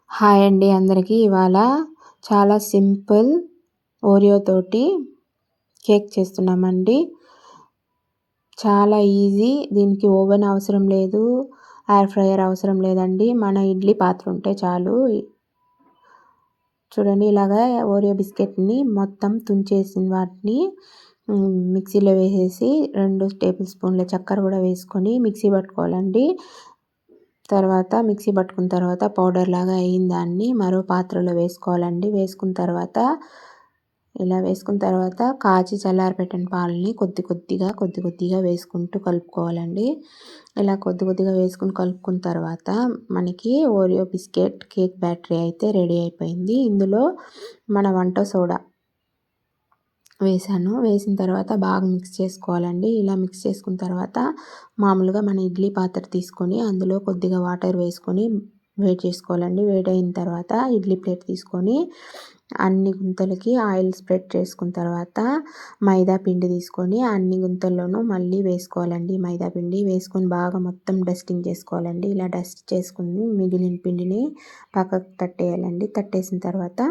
Hi అండి అందరికీ. ఇవాళ చాలా సింపుల్ ఓరియో తోటి కేక్ చేస్తున్నామండి. చాలా ఈజీ. దీనికి ఓవెన్ అవసరం లేదు, ఎయిర్ ఫ్రైయర్ అవసరం లేదండి. మన ఇడ్లీ పాత్ర ఉంటే చాలు. చూడండి, ఇలాగా ఓరియో బిస్కెట్ని మొత్తం తుంచేసిన వాటిని మిక్సీలో వేసేసి 2 టేబుల్ స్పూన్ల చక్కెర కూడా వేసుకొని మిక్సీ పట్టుకోవాలండి. తర్వాత మిక్సీ పట్టుకున్న తర్వాత పౌడర్ లాగా అయిన దాన్ని మరో పాత్రలో వేసుకోవాలండి. వేసుకున్న తర్వాత కాచి చల్లారపెట్టిన పాలని కొద్ది కొద్దిగా వేసుకుంటూ కలుపుకోవాలండి. ఇలా కొద్ది కొద్దిగా వేసుకుని కలుపుకున్న తర్వాత మనకి ఓరియో బిస్కెట్ కేక్ బ్యాటరీ అయితే రెడీ అయిపోయింది. ఇందులో మన వంట సోడా వేసిన తర్వాత బాగా మిక్స్ చేసుకోవాలండి. ఇలా మిక్స్ చేసుకున్న తర్వాత మామూలుగా మన ఇడ్లీ పాత్ర తీసుకొని అందులో కొద్దిగా వాటర్ వేసుకొని వేడి చేసుకోవాలండి. వేడైన తర్వాత ఇడ్లీ ప్లేట్ తీసుకొని అన్ని గుంతలకి ఆయిల్ స్ప్రెడ్ చేసుకున్న తర్వాత మైదా పిండి తీసుకొని అన్ని గుంతల్లోనూ మళ్ళీ వేసుకోవాలండి. మైదా పిండి వేసుకొని బాగా మొత్తం డస్టింగ్ చేసుకోవాలండి. ఇలా డస్ట్ చేసుకుని మిగిలిన పిండిని పక్కకు తట్టేయాలండి. తట్టేసిన తర్వాత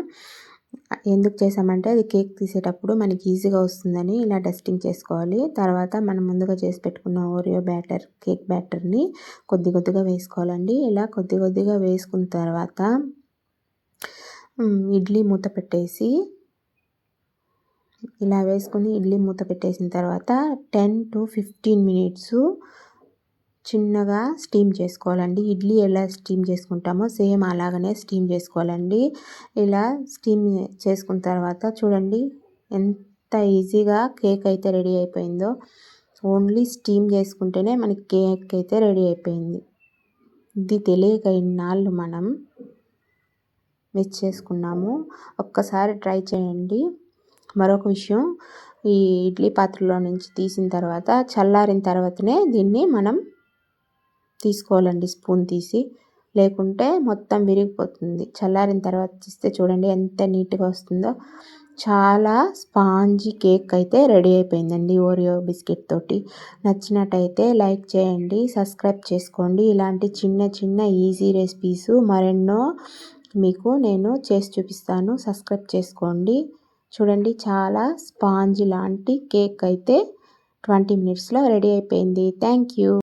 ఎందుకు చేసామంటే అది కేక్ తీసేటప్పుడు మనకి ఈజీగా వస్తుందని ఇలా డస్టింగ్ చేసుకోవాలి. తర్వాత మనం ముందుగా చేసి పెట్టుకున్న ఓరియో కేక్ బ్యాటర్ని కొద్దిగా వేసుకోవాలండి. ఇలా కొద్దిగా వేసుకున్న తర్వాత ఇడ్లీ మూత పెట్టేసి ఇలా వేసుకుని ఇడ్లీ మూత పెట్టేసిన తర్వాత 10 to 15 మినిట్స్ చిన్నగా స్టీమ్ చేసుకోవాలండి. ఇడ్లీ ఎలా స్టీమ్ చేసుకుంటామో సేమ్ అలాగనే స్టీమ్ చేసుకోవాలండి. ఇలా స్టీమ్ చేసుకున్న తర్వాత చూడండి ఎంత ఈజీగా కేక్ అయితే రెడీ అయిపోయిందో. ఓన్లీ స్టీమ్ చేసుకుంటేనే మనకి కేక్ అయితే రెడీ అయిపోయింది. ఇది తెలియక ఇన్నాళ్ళు మనం మిస్ చేసుకున్నాము. ఒక్కసారి ట్రై చేయండి. మరొక విషయం, ఈ ఇడ్లీ పాత్రలో నుంచి తీసిన తర్వాత చల్లారిన తర్వాతనే దీన్ని మనం తీసుకోవాలండి, స్పూన్ తీసి. లేకుంటే మొత్తం విరిగిపోతుంది. చల్లారిన తర్వాత తీస్తే చూడండి ఎంత నీట్గా వస్తుందో. చాలా స్పాంజీ కేక్ అయితే రెడీ అయిపోయిందండి ఓరియో బిస్కెట్ తోటి. నచ్చినట్టయితే లైక్ చేయండి, సబ్స్క్రైబ్ చేసుకోండి. ఇలాంటి చిన్న ఈజీ రెసిపీస్ మరెన్నో మీకు నేను చేసి చూపిస్తాను. సబ్స్క్రైబ్ చేసుకోండి. చూడండి, చాలా స్పాంజీ లాంటి కేక్ అయితే 20 మినిట్స్లో రెడీ అయిపోయింది. Thank you.